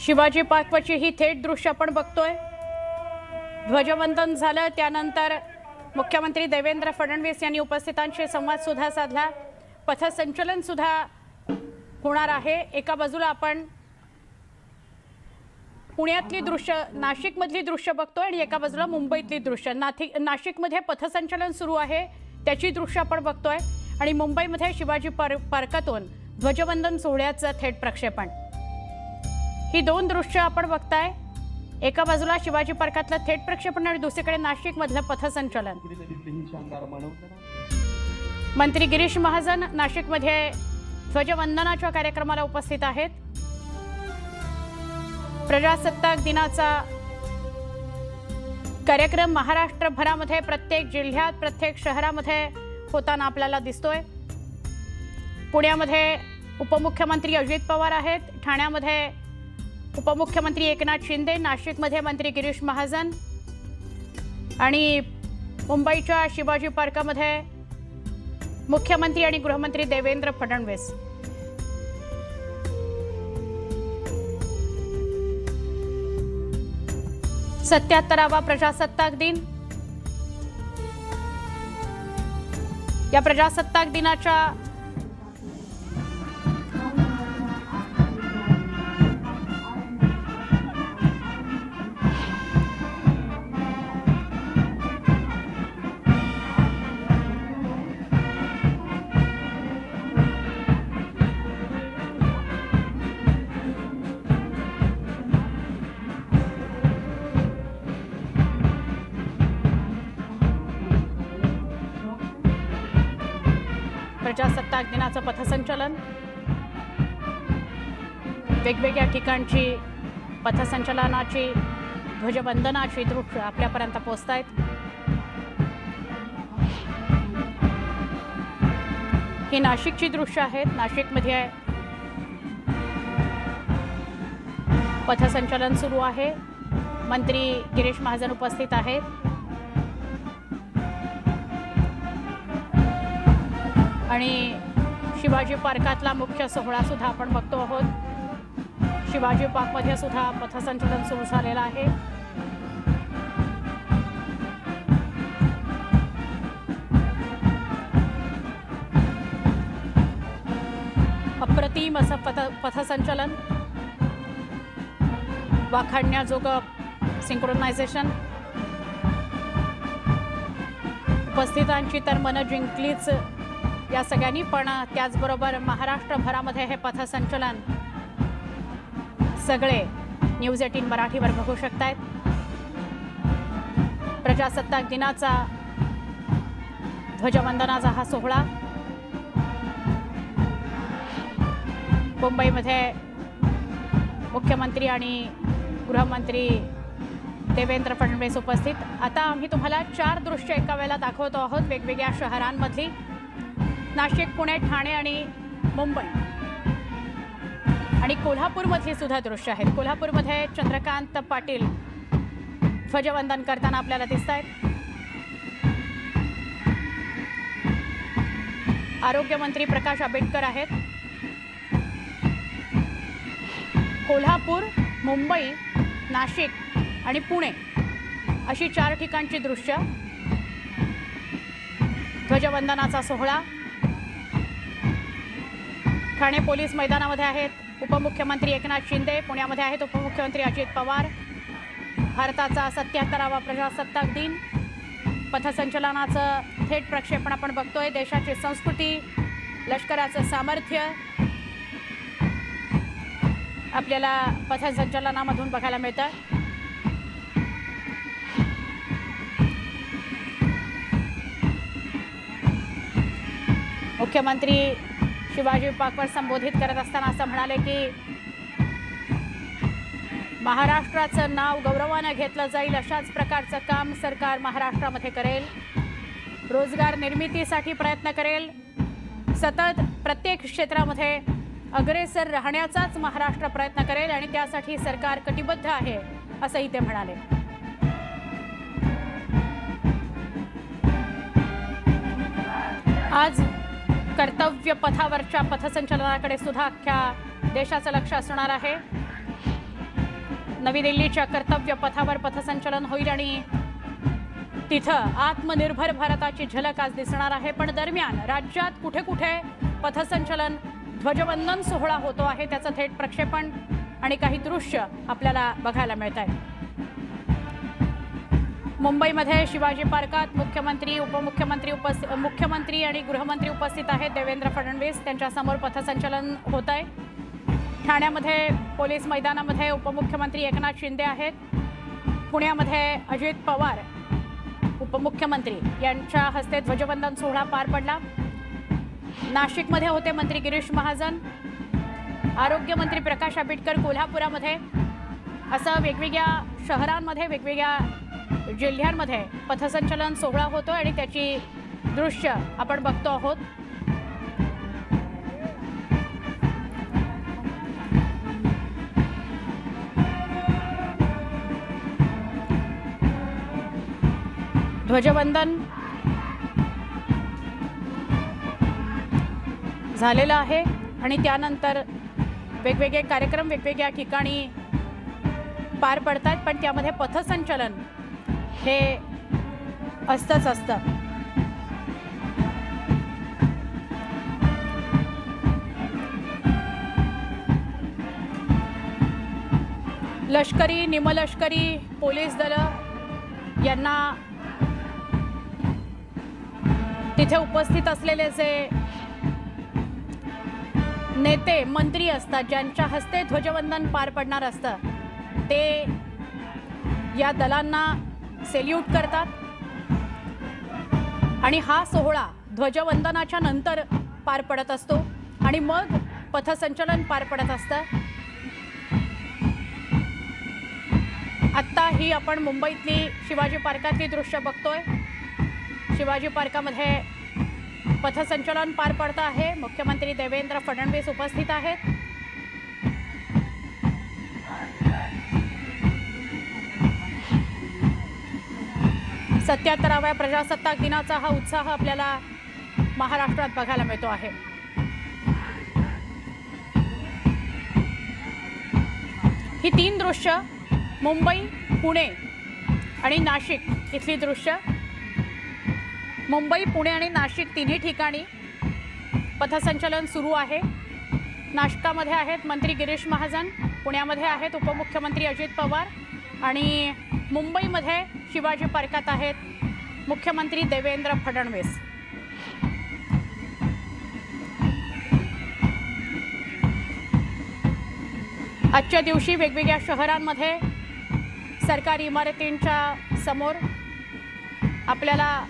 शिवाजी पार्कवरची ही थेट दृश्य आपण बघतोय। ध्वजवंदन झालं, त्यानंतर मुख्यमंत्री देवेंद्र फडणवीस यांनी उपस्थितांशी संवाद सुद्धा साधला। पथसंचलन सुद्धा होणार आहे। एका बाजूला आपण पुण्यातली दृश्य, नाशिकमधली दृश्य बघतोय आणि एका बाजूला मुंबईतली दृश्य। नाशिकमध्ये पथसंचलन सुरू आहे त्याची दृश्य आपण बघतोय आणि मुंबईमध्ये शिवाजी पार्कातून ध्वजवंदन सोहळ्याचं थेट प्रक्षेपण। ही दोन दृश्य आपण बघताय, एका बाजूला शिवाजी पार्कातलं थेट प्रक्षेपण आणि दुसरीकडे नाशिकमधलं पथसंचलन। मंत्री गिरीश महाजन नाशिकमध्ये ध्वजवंदनाच्या कार्यक्रमाला उपस्थित आहेत। प्रजासत्ताक दिनाचा कार्यक्रम महाराष्ट्रभरामध्ये प्रत्येक जिल्ह्यात, प्रत्येक शहरामध्ये होताना आपल्याला दिसतोय। पुण्यामध्ये उपमुख्यमंत्री अजित पवार आहेत, ठाण्यामध्ये उपमुख्यमंत्री एकनाथ शिंदे, नाशिकमध्ये मंत्री गिरीश महाजन आणि मुंबईच्या शिवाजी पार्कामध्ये मुख्यमंत्री आणि गृहमंत्री देवेंद्र फडणवीस। सत्याहत्तरावा प्रजासत्ताक दिन। या प्रजासत्ताक दिनाच्या प्रजासत्ताक दिनाचं पथसंचलन, वेगवेगळ्या ठिकाणची पथसंचलनाची, ध्वजवंदनाची दृश्य आपल्यापर्यंत पोहोचतायत। ही नाशिकची दृश्य आहेत। नाशिकमध्ये पथसंचलन सुरू आहे, मंत्री गिरीश महाजन उपस्थित आहेत। आणि शिवाजी पार्कातला मुख्य सोहळा सुद्धा आपण बघतो आहोत। शिवाजी पार्कमध्ये सुद्धा पथसंचलन सुरू झालेलं आहे। अप्रतिम असं पथसंचलन, वाखाणण्याजोगं सिंक्रोनायझेशन। उपस्थितांची तर मनं जिंकलीच या सगळ्यांनी, पण त्याचबरोबर महाराष्ट्रभरामध्ये हे पथसंचलन सगळे न्यूज 18 मराठीवर बघू शकतायत। प्रजासत्ताक दिनाचा ध्वजवंदनाचा हा सोहळा मुंबईमध्ये मुख्यमंत्री आणि गृहमंत्री देवेंद्र फडणवीस उपस्थित। आता आम्ही तुम्हाला 4 दृश्य एका वेळेला दाखवतो आहोत वेगवेगळ्या शहरांमधली। नाशिक, पुणे, ठाणे आणि मुंबई आणि कोल्हापूरमधली सुद्धा दृश्य आहेत। कोल्हापूरमध्ये चंद्रकांत पाटील ध्वजवंदन करताना आपल्याला दिसत आहेत। आरोग्यमंत्री प्रकाश आंबेडकर आहेत। कोल्हापूर, मुंबई, नाशिक आणि पुणे अशी 4 ठिकाणची दृश्य। ध्वजवंदनाचा सोहळा ठाणे पोलीस मैदानामध्ये आहेत उपमुख्यमंत्री एकनाथ शिंदे, पुण्यामध्ये आहेत उपमुख्यमंत्री अजित पवार। भारताचा 77वा प्रजासत्ताक दिन, पथसंचलनाचं थेट प्रक्षेपण आपण बघतोय। देशाची संस्कृती, लष्कराचं सामर्थ्य आपल्याला पथसंचलनामधून बघायला मिळतं। मुख्यमंत्री शिवाजी पार्कवर संबोधित करत असताना असं म्हणाले की महाराष्ट्राचं नाव गौरवानं घेतलं जाईल, अशाच प्रकारचं काम सरकार महाराष्ट्रामध्ये करेल। रोजगार निर्मितीसाठी प्रयत्न करेल, सतत प्रत्येक क्षेत्रामध्ये अग्रेसर राहण्याचाच महाराष्ट्र प्रयत्न करेल आणि त्यासाठी सरकार कटिबद्ध आहे असंही ते म्हणाले। आज कर्तव्य पथावरच्या पथसंचलनाकडे सुद्धा अख्ख्या देशाचं लक्ष असणार आहे। नवी दिल्लीच्या कर्तव्य पथावर पथसंचलन होईल आणि तिथं आत्मनिर्भर भारताची झलक आज दिसणार आहे। पण दरम्यान राज्यात कुठे कुठे पथसंचलन ध्वजवंदन सोहळा होतो आहे त्याचं थेट प्रक्षेपण आणि काही दृश्य आपल्याला बघायला मिळत आहे। मुंबईमध्ये शिवाजी पार्कात मुख्यमंत्री मुख्यमंत्री आणि गृहमंत्री उपस्थित आहेत। देवेंद्र फडणवीस त्यांच्या समोर पथसंचलन होत आहे। ठाण्यामध्ये पोलीस मैदानामध्ये उपमुख्यमंत्री एकनाथ शिंदे आहेत। पुण्यामध्ये अजित पवार उपमुख्यमंत्री यांच्या हस्ते ध्वजवंदन सोहळा पार पडला। नाशिकमध्ये होते मंत्री गिरीश महाजन, आरोग्यमंत्री प्रकाश आंबेडकर कोल्हापुरामध्ये, असं वेगवेगळ्या शहरांमध्ये वेगवेगळ्या जिल्ह्यांमध्ये पथसंचलन सोहळा होतो आणि त्याची दृश्य आपण बघतो आहोत। ध्वजवंदन झालेलं आहे आणि त्यानंतर वेगवेगळे कार्यक्रम वेगवेगळ्या ठिकाणी पार पडतात, पण त्यामध्ये पथसंचलन हे असतंच असतं। लष्करी निमलष्करी पोलीस दल यांना तिथे उपस्थित असलेले जे नेते मंत्री असतात ज्यांच्या हस्ते ध्वजवंदन पार पडणार असतं ते या दलांना सेल्यूट करतात आणि हा सोहळा ध्वजवंदनाच्या नंतर पार पडत असतो आणि मग पथसंचलन पार पडत असतं। आत्ता ही आपण मुंबईतली शिवाजी पार्कातली दृश्य बघतोय। शिवाजी पार्कामध्ये पथसंचलन पार पडतं आहे। मुख्यमंत्री देवेंद्र फडणवीस उपस्थित आहेत। सत्याहत्तराव्या प्रजासत्ताक दिनाचा हा उत्साह आपल्याला महाराष्ट्रात बघायला मिळतो आहे। ही तीन दृश्य मुंबई, पुणे आणि नाशिक इथली दृश्य। मुंबई, पुणे आणि नाशिक तिन्ही ठिकाणी पथसंचलन सुरू आहे। नाशिकामध्ये आहेत मंत्री गिरीश महाजन, पुण्यामध्ये आहेत उपमुख्यमंत्री अजित पवार आणि मुंबईमध्ये शिवाजी पार्कात आहेत मुख्यमंत्री देवेंद्र फडणवीस। आजच्या दिवशी वेगवेगळ्या शहरांमध्ये सरकारी इमारतींच्या समोर आपल्याला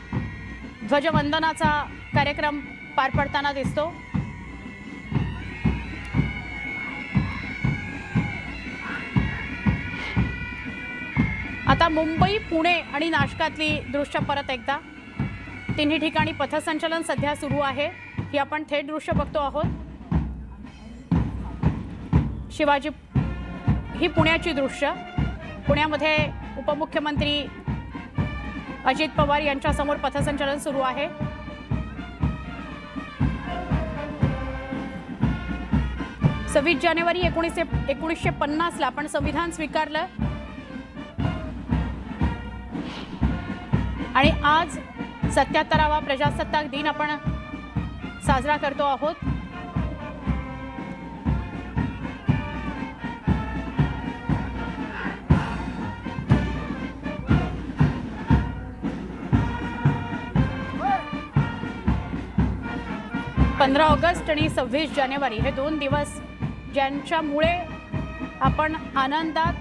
ध्वजवंदनाचा कार्यक्रम पार पडताना दिसतो। आता मुंबई, पुणे आणि नाशिकातली दृश्य परत एकदा। तिन्ही ठिकाणी पथसंचलन सध्या सुरू आहे। ही आपण थेट दृश्य बघतो आहोत। शिवाजी ही पुण्याची दृश्य। पुण्यामध्ये उपमुख्यमंत्री अजित पवार यांच्या समोर पथसंचलन सुरू आहे। सव्वीस जानेवारी 1950 ला आपण संविधान स्वीकारलं आणि आज 77वा प्रजासत्ताक दिन आपण साजरा करतो आहोत। पंधरा ऑगस्ट आणि 26 जानेवारी हे दोन दिवस ज्यांच्यामुळे आपण आनंदात,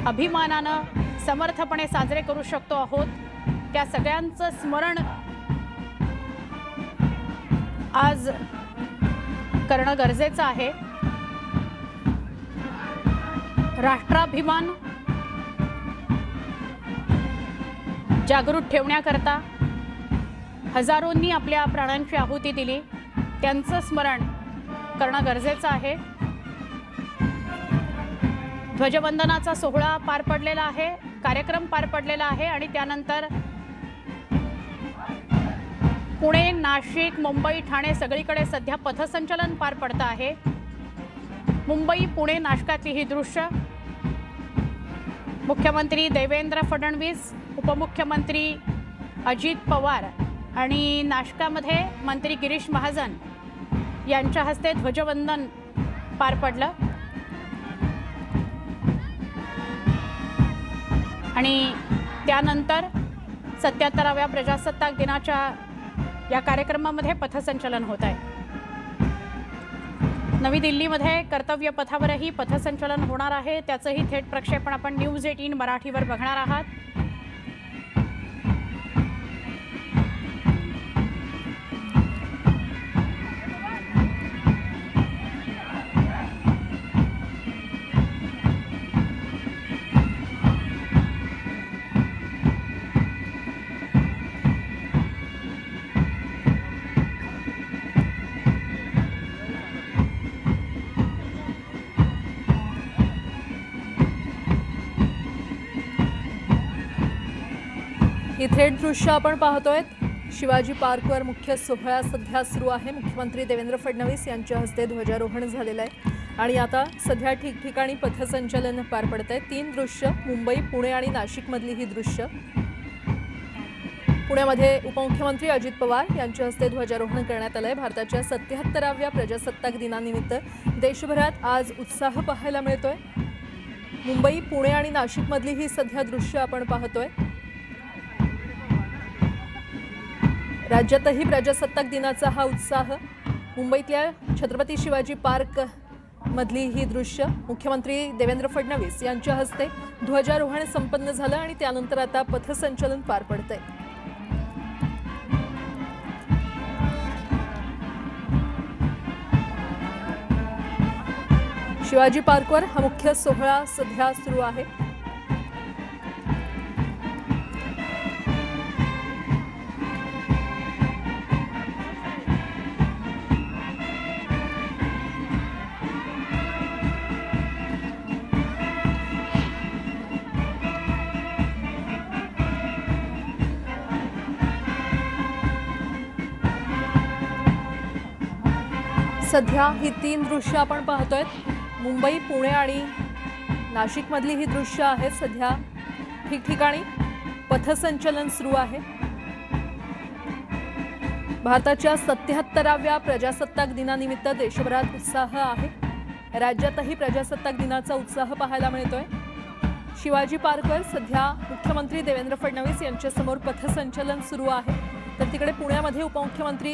अभिमानानं, समर्थपणे साजरे करू शकतो आहोत, त्या सगळ्यांचं स्मरण आज करणं गरजेचं आहे। राष्ट्राभिमान जागृत ठेवण्याकरता हजारोंनी आपल्या प्राणांची आहुती दिली, त्यांचं स्मरण करणं गरजेचं आहे। ध्वजवंदनाचा सोहळा पार पडलेला आहे, कार्यक्रम पार पडलेला आहे आणि त्यानंतर पुणे, नाशिक, मुंबई, ठाणे सगळीकडे सध्या पथसंचलन पार पडतं आहे। मुंबई, पुणे, नाशिकातली ही दृश्य मुख्यमंत्री देवेंद्र फडणवीस, उपमुख्यमंत्री अजित पवार आणि नाशकामध्ये मंत्री गिरीश महाजन यांच्या हस्ते ध्वजवंदन पार पडलं आणि त्यानंतर 77व्या प्रजासत्ताक दिनाच्या या कार्यक्रमामध्ये पथसंचलन होत आहे। नवी दिल्लीमध्ये कर्तव्य पथावरही पथसंचलन होणार आहे, त्याचंही थेट प्रक्षेपण आपण न्यूज 18 मराठीवर बघणार आहात। ही थेट दृश्य आपण पाहतोय। शिवाजी पार्कवर मुख्य सोहळा सध्या सुरू आहे। मुख्यमंत्री देवेंद्र फडणवीस यांच्या हस्ते ध्वजारोहण झालेलं आहे आणि आता सध्या ठिकठिकाणी पथसंचलन पार पडतंय। 3 दृश्य, मुंबई, पुणे आणि नाशिकमधली ही दृश्य। पुण्यामध्ये उपमुख्यमंत्री अजित पवार यांच्या हस्ते ध्वजारोहण करण्यात आलंय। भारताच्या 77व्या प्रजासत्ताक दिनानिमित्त देशभरात आज उत्साह पाहायला मिळतोय। मुंबई, पुणे आणि नाशिकमधली ही सध्या दृश्य आपण पाहतोय। राज्यातही प्रजासत्ताक दिनाचा हा उत्साह। मुंबईतल्या छत्रपती शिवाजी पार्क मधली ही दृश्य। मुख्यमंत्री देवेंद्र फडणवीस यांच्या हस्ते ध्वजारोहण संपन्न झालं आणि त्यानंतर आता पथसंचलन पार पडतंय। शिवाजी पार्कवर हा मुख्य सोहळा सध्या सुरू आहे। सध्या ही 3 दृश्य आपण पाहतोय। मुंबई, पुणे आणि नाशिकमधली ही दृश्य आहेत। सध्या ठिकठिकाणी पथसंचलन सुरू आहे। भारताच्या 77व्या प्रजासत्ताक दिनानिमित्त देशभरात उत्साह आहे। राज्यातही प्रजासत्ताक दिनाचा उत्साह पाहायला मिळतोय। शिवाजी पार्कवर सध्या मुख्यमंत्री देवेंद्र फडणवीस यांच्यासमोर पथसंचलन सुरू आहे, तर तिकडे पुण्यामध्ये उपमुख्यमंत्री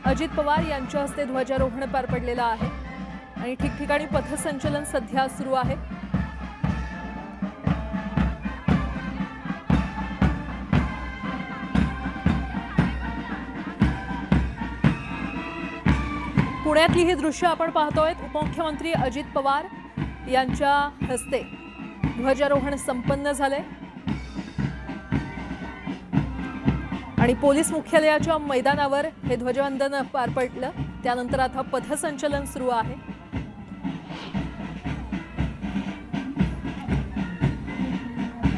अजित पवार यांच्या हस्ते ध्वजारोहण पार पडलेलं आहे आणि ठिकठिकाणी पथसंचलन सध्या सुरू आहे। पुण्यातली ही दृश्य आपण पाहतोय। उपमुख्यमंत्री अजित पवार यांच्या हस्ते ध्वजारोहण संपन्न झाले आणि पोलीस मुख्यालयाच्या मैदानावर हे ध्वजवंदन पार पडलं। त्यानंतर आता पथसंचलन सुरू आहे।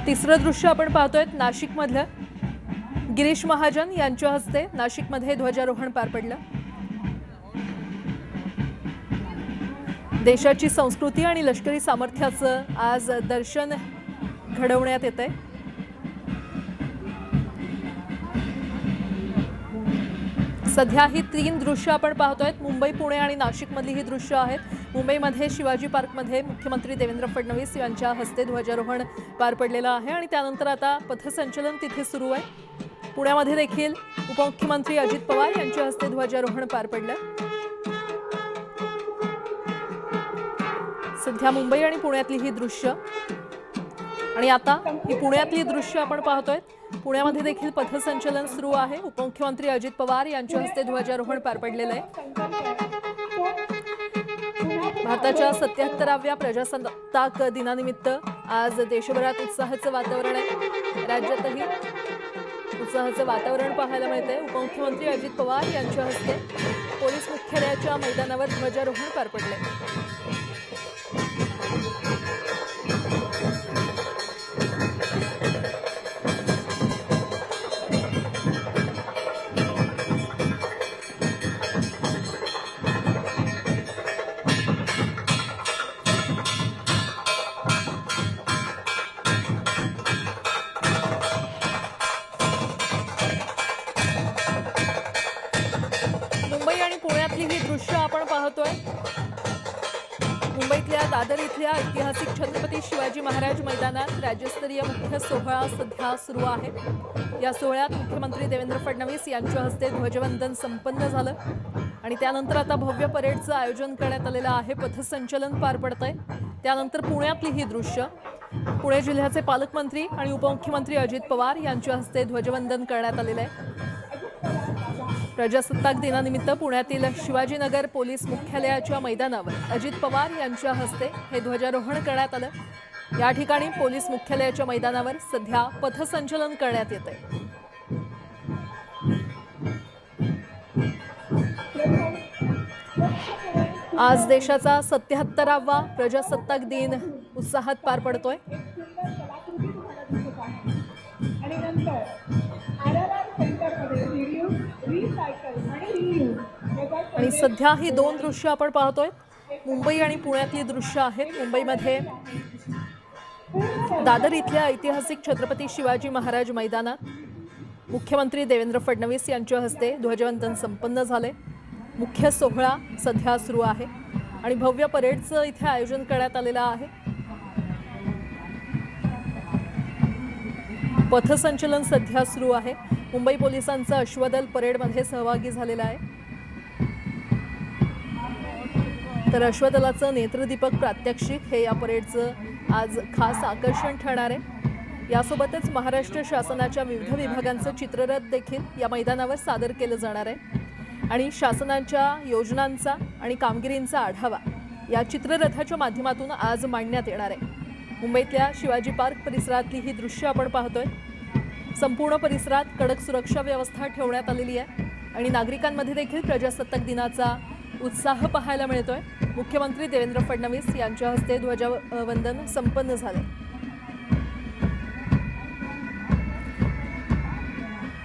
तिसरं दृश्य आपण पाहतोय नाशिकमधलं। गिरीश महाजन यांच्या हस्ते नाशिकमध्ये ध्वजारोहण पार पडलं। देशाची संस्कृती आणि लष्करी सामर्थ्याचं आज दर्शन घडवण्यात येतंय। सध्या ही 3 दृश्य आपण पाहतोय। मुंबई, पुणे आणि नाशिकमधली ही दृश्य आहेत। मुंबईमध्ये शिवाजी पार्कमध्ये मुख्यमंत्री देवेंद्र फडणवीस यांच्या हस्ते ध्वजारोहण पार पडलेलं आहे आणि त्यानंतर आता पथसंचलन तिथे सुरू आहे। पुण्यामध्ये देखील उपमुख्यमंत्री अजित पवार यांच्या हस्ते ध्वजारोहण पार पडलं। सध्या मुंबई आणि पुण्यातली ही दृश्य आणि आता ही पुण्यातली दृश्य आपण पाहतोय। पुण्यामध्ये देखील पथसंचलन सुरू आहे। उपमुख्यमंत्री अजित पवार यांच्या हस्ते ध्वजारोहण पार पडलेलं आहे। भारताच्या 77व्या प्रजासत्ताक दिनानिमित्त आज देशभरात उत्साहाचं वातावरण आहे। राज्यातही उत्साहाचं वातावरण पाहायला मिळतंय। उपमुख्यमंत्री अजित पवार यांच्या हस्ते पोलीस मुख्यालयाच्या मैदानावर ध्वजारोहण पार पडले। दादर इथल्या ऐतिहासिक छत्रपती शिवाजी महाराज मैदानात राज्यस्तरीय मुख्य सोहळा सध्या सुरू आहे। या सोहळ्यात मुख्यमंत्री देवेंद्र फडणवीस यांच्या हस्ते ध्वजवंदन संपन्न झालं आणि त्यानंतर आता भव्य परेडचं आयोजन करण्यात आलेलं आहे। पथसंचलन पार पडतंय। त्यानंतर पुण्यातली ही दृश्य पुणे जिल्ह्याचे पालकमंत्री आणि उपमुख्यमंत्री अजित पवार यांच्या हस्ते ध्वजवंदन करण्यात आलेलं आहे। प्रजासत्ताक दिनानिमित्त पुण्यातील शिवाजीनगर पोलीस मुख्यालयाच्या मैदानावर अजित पवार यांच्या हस्ते हे ध्वजारोहण करण्यात आलं। या ठिकाणी पोलीस मुख्यालयाच्या मैदानावर सध्या पथसंचलन करण्यात येत आहे। आज देशाचा 77वा प्रजासत्ताक दिन उत्साहात पार पडतोय। आणि सध्या ही दोन दृश्य आपण पाहतोय। मुंबई आणि पुण्यातली दृश्य आहेत। मुंबईमध्ये दादर इथल्या ऐतिहासिक छत्रपती शिवाजी महाराज मैदानात मुख्यमंत्री देवेंद्र फडणवीस यांच्या हस्ते ध्वजवंदन संपन्न झाले। मुख्य सोहळा सध्या सुरू आहे आणि भव्य परेडचं इथे आयोजन करण्यात आलेलं आहे। पथसंचलन सध्या सुरू आहे। मुंबई पोलिसांचं अश्वदल परेडमध्ये सहभागी झालेलं आहे। तर अश्वदलाचं नेत्रदीपक प्रात्यक्षिक हे या परेडचं आज खास आकर्षण ठरणार आहे। यासोबतच महाराष्ट्र शासनाच्या विविध विभागांचं चित्ररथ देखील या मैदानावर सादर केलं जाणार आहे आणि शासनाच्या योजनांचा आणि कामगिरींचा आढावा या चित्ररथाच्या माध्यमातून आज मांडण्यात येणार आहे। मुंबईतल्या शिवाजी पार्क परिसरातली ही दृश्य आपण पाहतोय। संपूर्ण परिसरात कडक सुरक्षा व्यवस्था ठेवण्यात आलेली आहे आणि नागरिकांमध्ये देखील प्रजासत्ताक दिनाचा उत्साह पाहायला मिळतोय। मुख्यमंत्री देवेंद्र फडणवीस यांच्या हस्ते ध्वजवंदन संपन्न झाले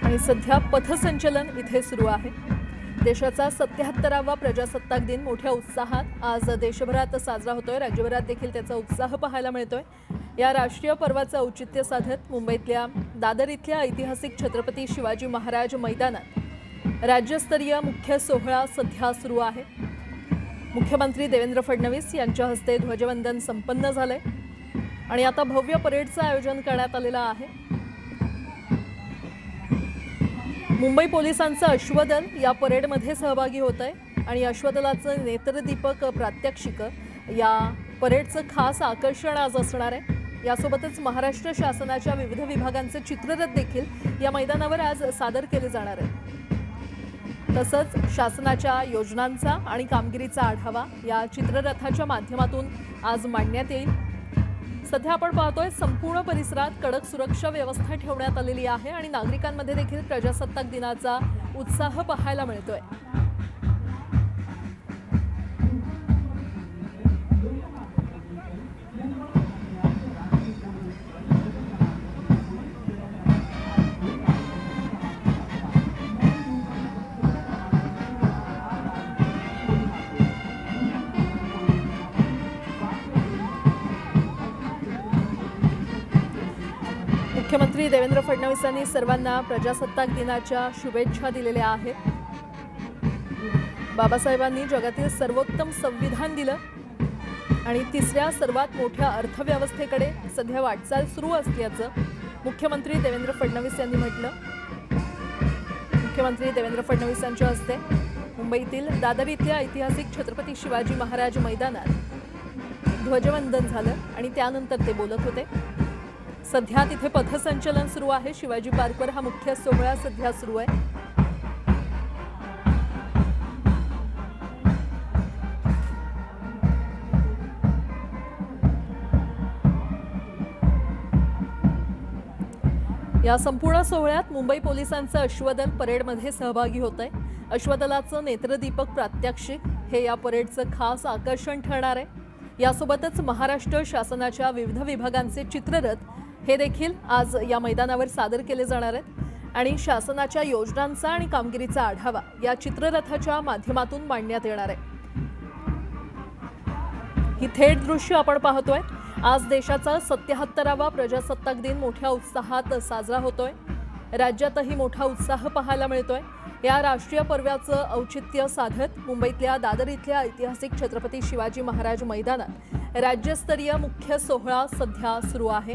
आणि सध्या पथसंचलन इथे सुरू आहे। देशाचा 77वा प्रजासत्ताक दिन मोठ्या उत्साहात आज देशभरात साजरा होतोय। राज्यभरात देखील त्याचा उत्साह पाहायला मिळतोय। या राष्ट्रीय पर्वाचं औचित्य साधत मुंबईतल्या दादर इथल्या ऐतिहासिक छत्रपती शिवाजी महाराज मैदानात राज्यस्तरीय मुख्य सोहळा सध्या सुरू आहे। मुख्यमंत्री देवेंद्र फडणवीस यांच्या हस्ते ध्वजवंदन संपन्न झालंय आणि आता भव्य परेडचं आयोजन करण्यात आलेलं आहे। मुंबई पोलिसांचं अश्वदल या परेडमध्ये सहभागी होत आहे आणि अश्वदलाचं नेत्रदीपक प्रात्यक्षिक या परेडचं खास आकर्षण आज असणार आहे। यासोबतच महाराष्ट्र शासनाच्या विविध विभागांचे चित्ररथ देखील या मैदानावर आज सादर केले जाणार आहे। तसंच शासनाच्या योजनांचा आणि कामगिरीचा आढावा या चित्ररथाच्या माध्यमातून आज मांडण्यात येईल। सध्या आपण पाहतोय संपूर्ण परिसरात कडक सुरक्षा व्यवस्था ठेवण्यात आलेली आहे आणि नागरिकांमध्ये देखील प्रजासत्ताक दिनाचा उत्साह पाहायला मिळतोय। मुख्यमंत्री देवेंद्र फडणवीस यांनी सर्वांना प्रजासत्ताक दिनाच्या शुभेच्छा दिलेल्या आहेत। बाबासाहेबांनी जगातील सर्वोत्तम संविधान दिलं आणि तिसऱ्या सर्वात मोठ्या अर्थव्यवस्थेकडे सध्या वाटचाल सुरू असल्याचं मुख्यमंत्री देवेंद्र फडणवीस यांनी म्हटलं। मुख्यमंत्री देवेंद्र फडणवीस यांच्या हस्ते मुंबईतील दादर इथल्या ऐतिहासिक छत्रपती शिवाजी महाराज मैदानात ध्वजवंदन झालं आणि त्यानंतर ते बोलत होते। सध्या तिथे पथसंचलन सुरू आहे। शिवाजी पार्कवर हा मुख्य सोहळा सध्या सुरू आहे। या संपूर्ण सोहळ्यात मुंबई पोलिसांचं अश्वदल परेडमध्ये सहभागी होत आहे। अश्वदलाचं नेत्रदीपक प्रात्यक्षिक हे या परेडचं खास आकर्षण ठरणार आहे। यासोबतच महाराष्ट्र शासनाच्या विविध विभागांचे चित्ररथ हे देखील आज या मैदानावर सादर केले जाणार आहेत आणि शासनाच्या योजनांचा आणि कामगिरीचा आढावा या चित्ररथाच्या माध्यमातून मांडण्यात येणार आहे। ही थेट दृश्य आपण पाहतोय। आज देशाचा 77वा प्रजासत्ताक दिन मोठ्या उत्साहात साजरा होतोय। राज्यातही मोठा उत्साह पाहायला मिळतोय। या राष्ट्रीय पर्वाचं औचित्य साधत मुंबईतल्या दादर इथल्या ऐतिहासिक छत्रपती शिवाजी महाराज मैदानात राज्यस्तरीय मुख्य सोहळा सध्या सुरू आहे।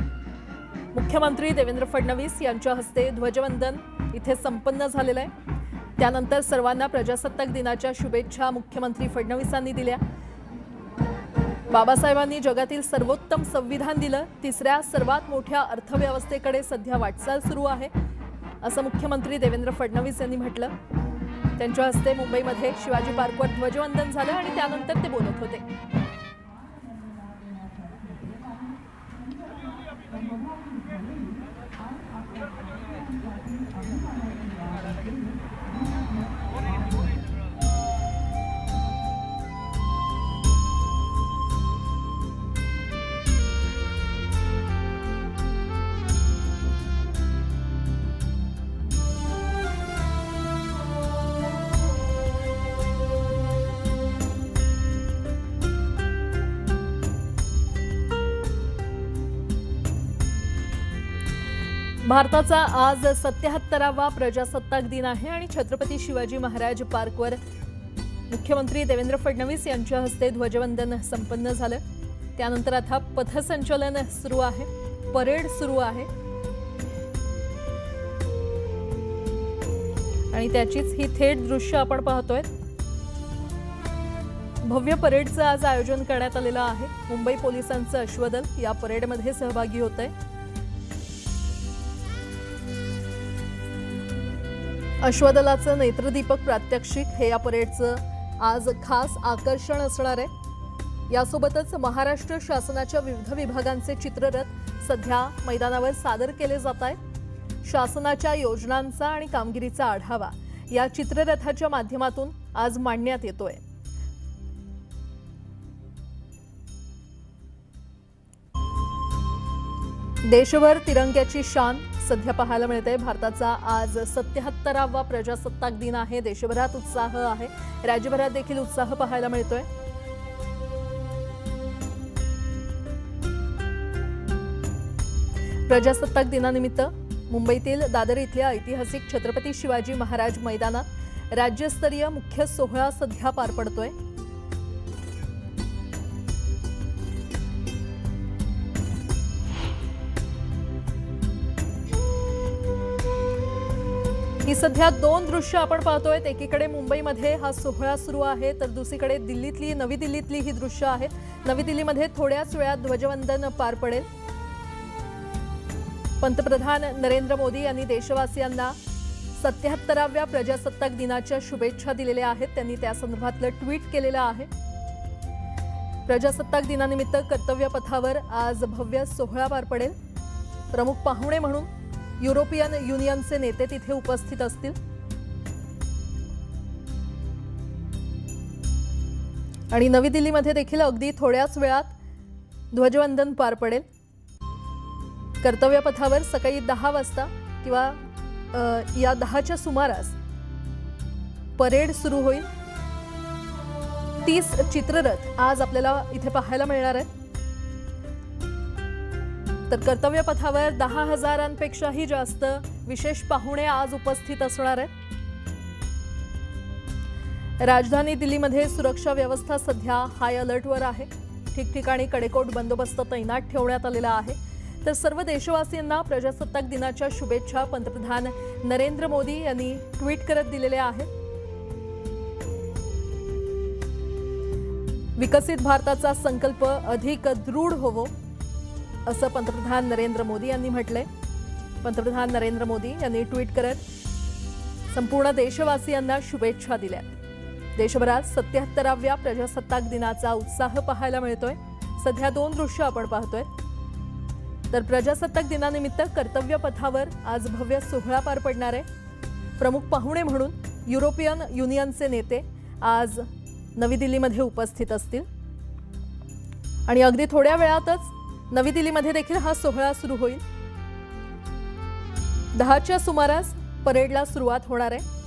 मुख्यमंत्री देवेंद्र फडणवीस यांच्या हस्ते ध्वजवंदन इथे संपन्न झालेलं आहे। त्यानंतर सर्वांना प्रजासत्ताक दिनाच्या शुभेच्छा मुख्यमंत्री फडणवीसांनी दिल्या। बाबासाहेबांनी जगातील सर्वोत्तम संविधान दिलं, तिसऱ्या सर्वात मोठ्या अर्थव्यवस्थेकडे सध्या वाटचाल सुरू आहे असं मुख्यमंत्री देवेंद्र फडणवीस यांनी म्हटलं। त्यांच्या हस्ते मुंबईमध्ये शिवाजी पार्कवर ध्वजवंदन झालं आणि त्यानंतर ते बोलत होते। भारताचा आज 77वा प्रजासत्ताक दिन आहे आणि छत्रपती शिवाजी महाराज पार्कवर मुख्यमंत्री देवेंद्र फडणवीस यांच्या हस्ते ध्वजवंदन संपन्न झालं। त्यानंतर आता पथसंचलन सुरू आहे, परेड सुरू आहे आणि त्याचीच ही थेट दृश्य आपण पाहतोय। भव्य परेडचं आज आयोजन करण्यात आलेलं आहे। मुंबई पोलिसांचं अश्वदल या परेडमध्ये सहभागी होतंय। अश्वदलाचं नेत्रदीपक प्रात्यक्षिक हे या परेडचं आज खास आकर्षण असणार आहे। यासोबतच महाराष्ट्र शासनाच्या विविध विभागांचे चित्ररथ सध्या मैदानावर सादर केले जात आहेत। शासनाच्या योजनांचा आणि कामगिरीचा आढावा या चित्ररथाच्या माध्यमातून आज मांडण्यात येतोय। देशभर तिरंग्याची शान सध्या पाहायला मिळते। भारताचा आज 77वा प्रजासत्ताक दिन आहे। देशभरात उत्साह आहे, राज्यभरात देखील उत्साह पाहायला मिळतोय। प्रजासत्ताक दिनानिमित्त मुंबईतील दादर इथल्या ऐतिहासिक छत्रपती शिवाजी महाराज मैदानात राज्यस्तरीय मुख्य सोहळा सध्या पार पडतोय। ही सध्या दोन दृश्य आपण पाहतोय। एकीकडे मुंबईमध्ये हा सोहळा सुरू आहे तर दुसरीकडे नवी दिल्लीतली ही दृश्य आहेत। नवी दिल्लीमध्ये थोड्याच वेळात ध्वजवंदन पार पडेल। पंतप्रधान नरेंद्र मोदी यांनी देशवासियांना 77व्या प्रजासत्ताक दिनाच्या शुभेच्छा दिलेल्या आहेत। त्यांनी त्या संदर्भातलं ट्विट केलेलं आहे। प्रजासत्ताक दिनानिमित्त कर्तव्य पथावर आज भव्य सोहळा पार पडेल। प्रमुख पाहुणे म्हणून युरोपियन युनियनचे नेते तिथे उपस्थित असतील आणि नवी दिल्लीमध्ये देखील अगदी थोड्याच वेळात ध्वजवंदन पार पडेल। कर्तव्य पथावर सकाळी 10 वाजता किंवा या 10च्या सुमारास परेड सुरू होईल। 30 चित्ररथ आज आपल्याला इथे पाहायला मिळणार आहेत। तर कर्तव्य पथावर 10,000पेक्षाही जास्त विशेष पाहुणे आज उपस्थित असणार आहेत। राजधानी दिल्लीमध्ये सुरक्षा व्यवस्था सध्या हाय अलर्टवर आहे। ठिकठिकाणी कडेकोट बंदोबस्त तैनात ठेवण्यात आलेला आहे। तर सर्व देशवासियांना प्रजासत्ताक दिनाच्या शुभेच्छा पंतप्रधान नरेंद्र मोदी यांनी ट्विट करत दिलेल्या आहेत। विकसित भारताचा संकल्प अधिक दृढ होवो असं पंतप्रधान नरेंद्र मोदी यांनी म्हटलंय। पंतप्रधान नरेंद्र मोदी यांनी ट्विट करत संपूर्ण देशवासियांना शुभेच्छा दिल्या। देशभरात 77व्या प्रजासत्ताक दिनाचा उत्साह पाहायला मिळतोय। सध्या दोन दृश्य आपण पाहतोय। तर प्रजासत्ताक दिनानिमित्त कर्तव्य पथावर आज भव्य सोहळा पार पडणार आहे। प्रमुख पाहुणे म्हणून युरोपियन युनियनचे नेते आज नवी दिल्लीमध्ये उपस्थित असतील आणि अगदी थोड्या वेळातच नवी दिल्लीमध्ये देखील हा सोहळा सुरू होईल। 10च्या सुमारास परेडला सुरुवात होणार आहे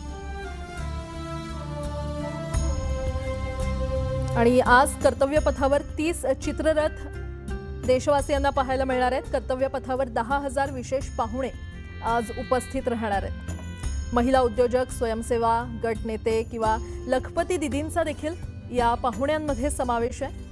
आणि आज कर्तव्य पथावर 30 चित्ररथ देशवासियांना पाहायला मिळणार आहेत। कर्तव्य पथावर 10,000 विशेष पाहुणे आज उपस्थित राहणार आहेत. महिला उद्योजक, स्वयंसेवा गट नेते किंवा लखपती दिदींचा देखील या पाहुण्यांमध्ये समावेश आहे.